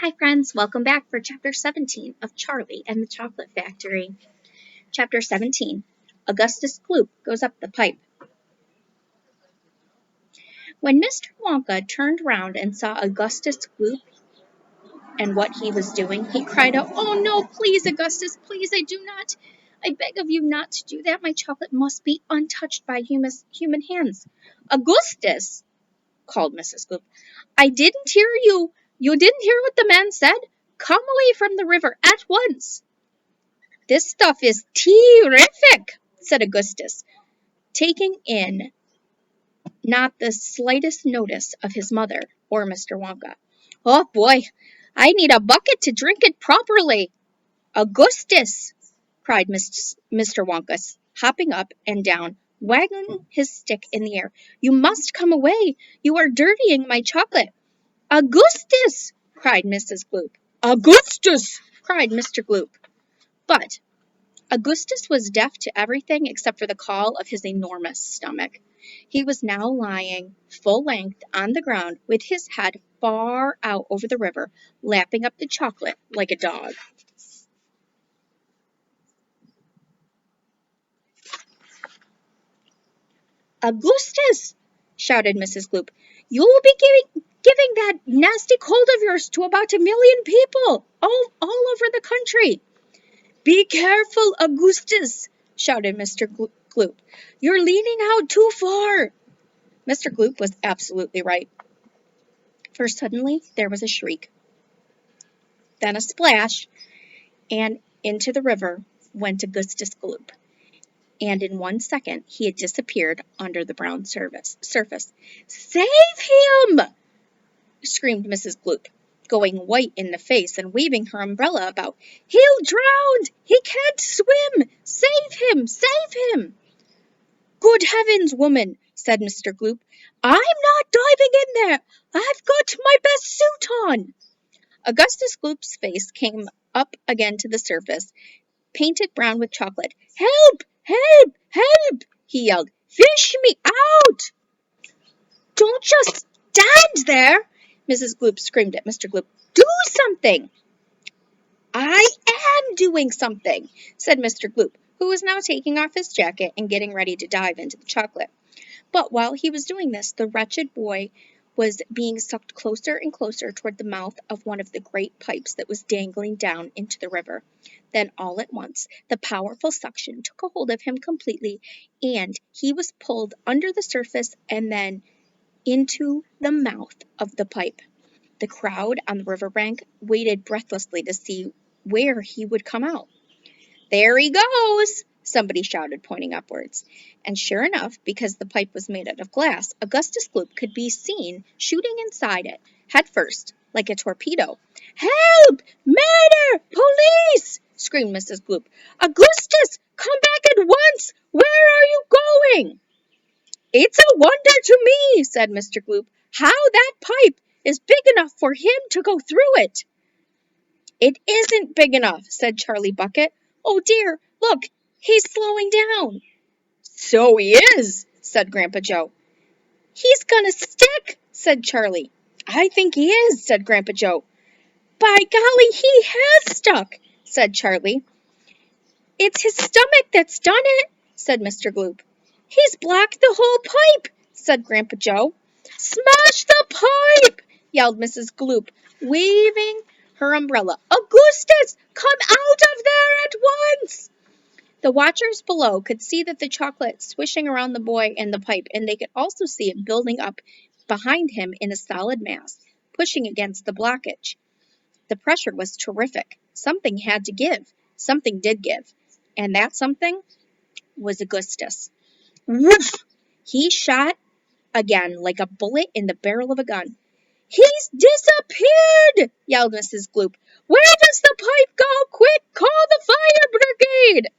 Hi friends, welcome back for Chapter 17 of Charlie and the Chocolate Factory. Chapter 17, Augustus Gloop Goes Up the Pipe. When Mr. Wonka turned round and saw Augustus Gloop and what he was doing, he cried out, "Oh no, please, Augustus, please, I beg of you not to do that. My chocolate must be untouched by human hands." "Augustus," called Mrs. Gloop, "I didn't hear you. You didn't hear what the man said? Come away from the river at once." "This stuff is terrific," said Augustus, taking in not the slightest notice of his mother or Mr. Wonka. "Oh boy, I need a bucket to drink it properly." "Augustus," cried Mr. Wonka, hopping up and down, wagging his stick in the air, "you must come away. You are dirtying my chocolate." "Augustus!" cried Mrs. Gloop. "Augustus!" cried Mr. Gloop. But Augustus was deaf to everything except for the call of his enormous stomach. He was now lying full length on the ground with his head far out over the river, lapping up the chocolate like a dog. "Augustus!" shouted Mrs. Gloop, "you will be giving that nasty cold of yours to about 1,000,000 people all over the country." "Be careful, Augustus!" shouted Mr. Gloop. "You're leaning out too far." Mr. Gloop was absolutely right, for suddenly there was a shriek, then a splash, and into the river went Augustus Gloop, and in 1 second he had disappeared under the brown surface. "Save him!" screamed Mrs. Gloop, going white in the face and waving her umbrella about. "He'll drown! He can't swim! Save him! Save him!" "Good heavens, woman," said Mr. Gloop, "I'm not diving in there. I've got my best suit on." Augustus Gloop's face came up again to the surface, painted brown with chocolate. "Help! Help! Help!" he yelled. "Fish me out!" "Don't just stand there!" Mrs. Gloop screamed at Mr. Gloop. "Do something!" "I am doing something," said Mr. Gloop, who was now taking off his jacket and getting ready to dive into the chocolate. But while he was doing this, the wretched boy was being sucked closer and closer toward the mouth of one of the great pipes that was dangling down into the river. Then all at once the powerful suction took a hold of him completely, and he was pulled under the surface and then into the mouth of the pipe. The crowd on the riverbank waited breathlessly to see where he would come out. "There he goes!" somebody shouted, pointing upwards. And sure enough, because the pipe was made out of glass, Augustus Gloop could be seen shooting inside it, head first, like a torpedo. "Help! Murder! Police!" screamed Mrs. Gloop. "Augustus, come back at once! Where are you going?" "It's a wonder to me," said Mr. Gloop, "how that pipe is big enough for him to go through it." "It isn't big enough," said Charlie Bucket. "Oh dear, look, he's slowing down." "So he is," said Grandpa Joe. "He's gonna stick," said Charlie. "I think he is," said Grandpa Joe. "By golly, he has stuck," said Charlie. "It's his stomach that's done it," said Mr. Gloop. "He's blocked the whole pipe," said Grandpa Joe. "Smash the pipe!" yelled Mrs. Gloop, waving her umbrella. "Augustus, come out of there at once!" The watchers below could see that the chocolate swishing around the boy and the pipe, and they could also see it building up behind him in a solid mass, pushing against the blockage. The pressure was terrific. Something had to give. Something did give. And that something was Augustus. Woof! He shot again like a bullet in the barrel of a gun. "He's disappeared!" yelled Mrs. Gloop. "Where does the pipe go? Quick, call the fire brigade!"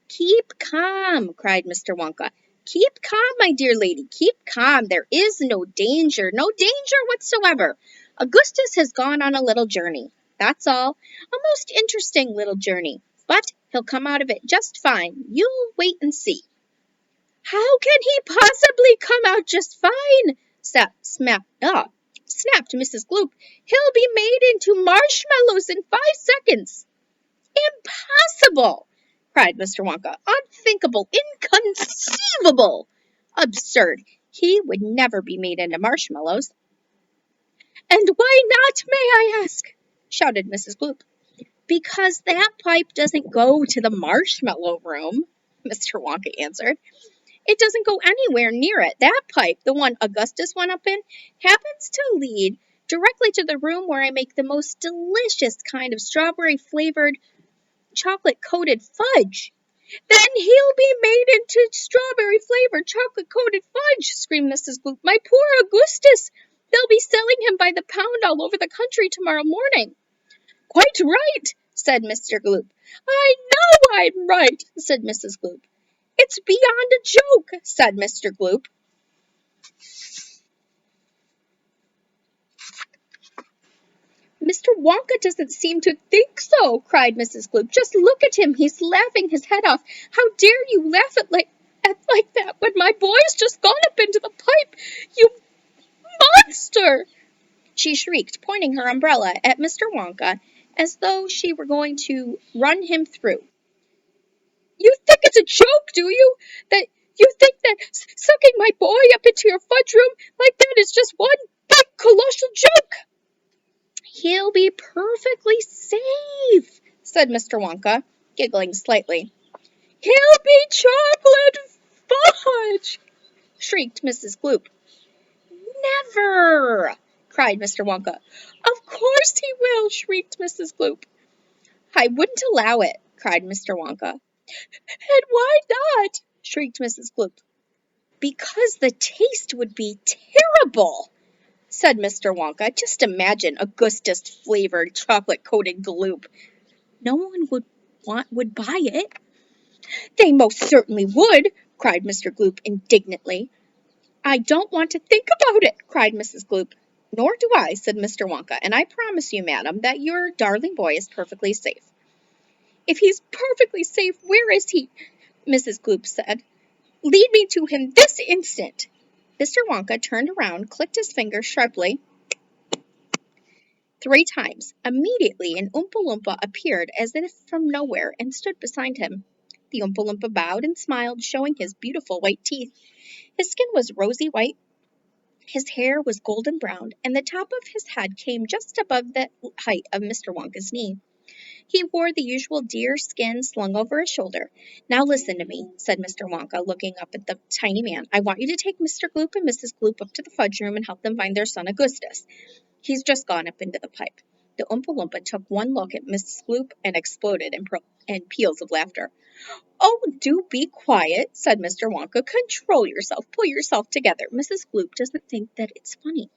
"Keep calm," cried Mr. Wonka. "Keep calm, my dear lady. Keep calm. There is no danger whatsoever. Augustus has gone on a little journey. That's all. A most interesting little journey. But he'll come out of it just fine. You'll wait and see." "How can he possibly come out just fine?" snapped Mrs. Gloop. "He'll be made into marshmallows in 5 seconds." "Impossible!" cried Mr. Wonka. "Unthinkable! Inconceivable! Absurd! He would never be made into marshmallows." "And why not, may I ask?" shouted Mrs. Gloop. "Because that pipe doesn't go to the marshmallow room," Mr. Wonka answered. "It doesn't go anywhere near it. That pipe, the one Augustus went up in, happens to lead directly to the room where I make the most delicious kind of strawberry-flavored chocolate-coated fudge." "Then he'll be made into strawberry-flavored chocolate-coated fudge!" screamed Mrs. Gloop. "My poor Augustus! They'll be selling him by the pound all over the country tomorrow morning." "Quite right," said Mr. Gloop. "I know I'm right," said Mrs. Gloop. "It's beyond a joke," said Mr. Gloop. "Mr. Wonka doesn't seem to think so," cried Mrs. Gloop. "Just look at him. He's laughing his head off. How dare you laugh at like that when my boy's just gone up into the pipe, you monster!" she shrieked, pointing her umbrella at Mr. Wonka as though she were going to run him through. "You think it's a joke, do you? That you think that sucking my boy up into your fudge room like that is just one big colossal joke?" "He'll be perfectly safe," said Mr. Wonka, giggling slightly. "He'll be chocolate fudge!" shrieked Mrs. Gloop. "Never!" cried Mr. Wonka. "Of course he will!" shrieked Mrs. Gloop. "I wouldn't allow it!" cried Mr. Wonka. "And why not?" shrieked Mrs. Gloop. "Because the taste would be terrible," said Mr. Wonka. "Just imagine Augustus-flavored chocolate-coated gloop. No one would buy it." "They most certainly would!" cried Mr. Gloop indignantly. "I don't want to think about it!" cried Mrs. Gloop. "Nor do I," said Mr. Wonka, "and I promise you, madam, that your darling boy is perfectly safe." "If he's perfectly safe, where is he?" Mrs. Gloop said. "Lead me to him this instant." Mr. Wonka turned around, clicked his fingers sharply 3 times. Immediately an Oompa Loompa appeared as if from nowhere and stood beside him. The Oompa Loompa bowed and smiled, showing his beautiful white teeth. His skin was rosy white, his hair was golden brown, and the top of his head came just above the height of Mr. Wonka's knee. He wore the usual deer skin slung over his shoulder. "Now listen to me," said Mr. Wonka, looking up at the tiny man. "I want you to take Mr. Gloop and Mrs. Gloop up to the fudge room and help them find their son Augustus. He's just gone up into the pipe." The Oompa Loompa took one look at Mrs. Gloop and exploded in peals of laughter. "Oh, do be quiet," said Mr. Wonka. "Control yourself. Pull yourself together. Mrs. Gloop doesn't think that it's funny."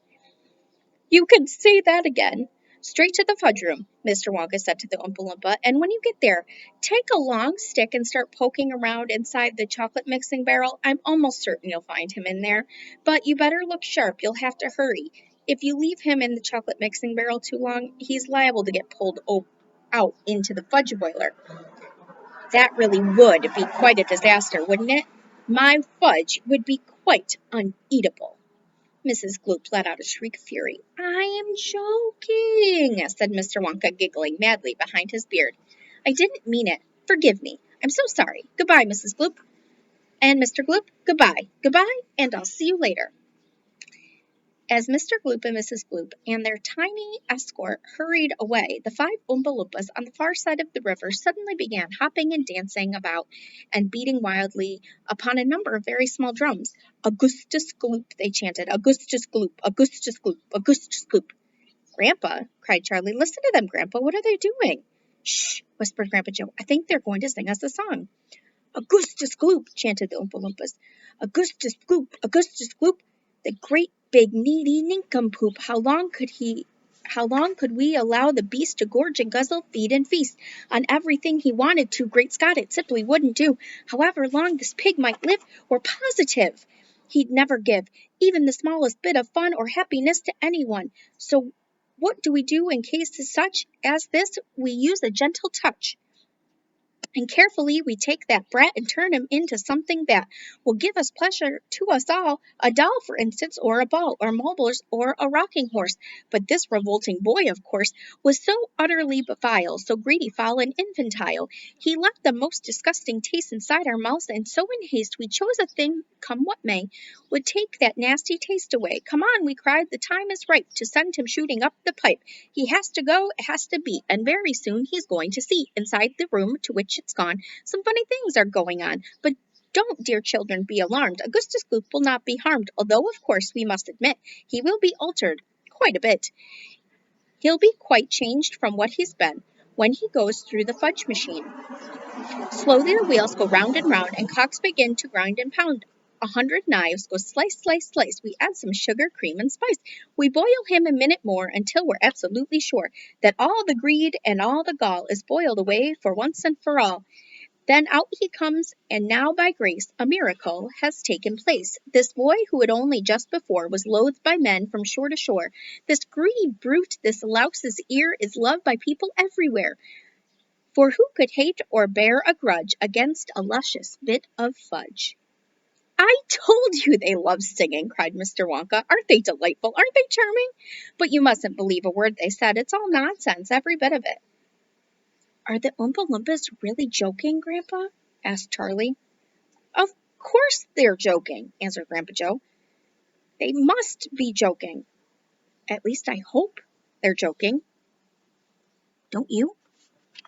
"You can say that again." "Straight to the fudge room," Mr. Wonka said to the Oompa Loompa, "and when you get there, take a long stick and start poking around inside the chocolate mixing barrel. I'm almost certain you'll find him in there, but you better look sharp. You'll have to hurry. If you leave him in the chocolate mixing barrel too long, he's liable to get pulled out into the fudge boiler. That really would be quite a disaster, wouldn't it? My fudge would be quite uneatable." Mrs. Gloop let out a shriek of fury. "I am joking," said Mr. Wonka, giggling madly behind his beard. "I didn't mean it. Forgive me. I'm so sorry. Goodbye, Mrs. Gloop. And Mr. Gloop, goodbye. Goodbye, and I'll see you later." As Mr. Gloop and Mrs. Gloop and their tiny escort hurried away, the 5 Oompa Loompas on the far side of the river suddenly began hopping and dancing about and beating wildly upon a number of very small drums. "Augustus Gloop," they chanted. "Augustus Gloop, Augustus Gloop, Augustus Gloop." "Grandpa," cried Charlie, "listen to them, Grandpa. What are they doing?" "Shh," whispered Grandpa Joe. "I think they're going to sing us a song." "Augustus Gloop," chanted the Oompa Loompas. "Augustus Gloop, Augustus Gloop. The great big needy nincompoop. How long could we allow the beast to gorge and guzzle, feed and feast on everything he wanted to? Great Scott, it simply wouldn't do. However long this pig might live, we're positive he'd never give even the smallest bit of fun or happiness to anyone. So what do we do in cases such as this? We use a gentle touch." And carefully we take that brat and turn him into something that will give us pleasure to us all, a doll, for instance, or a ball, or marbles, or a rocking horse. But this revolting boy, of course, was so utterly vile, so greedy, foul, and infantile. He left the most disgusting taste inside our mouths, and so in haste we chose a thing, come what may, would take that nasty taste away. Come on, we cried, the time is ripe to send him shooting up the pipe. He has to go, it has to be, and very soon he's going to see, inside the room to which it's gone, some funny things are going on. But don't, dear children, be alarmed. Augustus Gloop will not be harmed, although, of course, we must admit, he will be altered quite a bit. He'll be quite changed from what he's been when he goes through the fudge machine. Slowly the wheels go round and round, and cocks begin to grind and pound. 100 knives go slice, slice, slice. We add some sugar, cream, and spice. We boil him a minute more until we're absolutely sure that all the greed and all the gall is boiled away for once and for all. Then out he comes, and now by grace a miracle has taken place. This boy, who had only just before was loathed by men from shore to shore, this greedy brute, this louse's ear, is loved by people everywhere. For who could hate or bear a grudge against a luscious bit of fudge? I told you they love singing, cried Mr. Wonka. Aren't they delightful? Aren't they charming? But you mustn't believe a word they said. It's all nonsense, every bit of it. Are the Oompa Loompas really joking, Grandpa? Asked Charlie. Of course they're joking, answered Grandpa Joe. They must be joking. At least I hope they're joking. Don't you?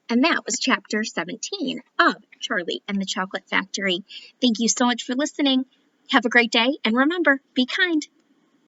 And that was chapter 17 of Charlie and the Chocolate Factory. Thank you so much for listening. Have a great day, and remember, be kind.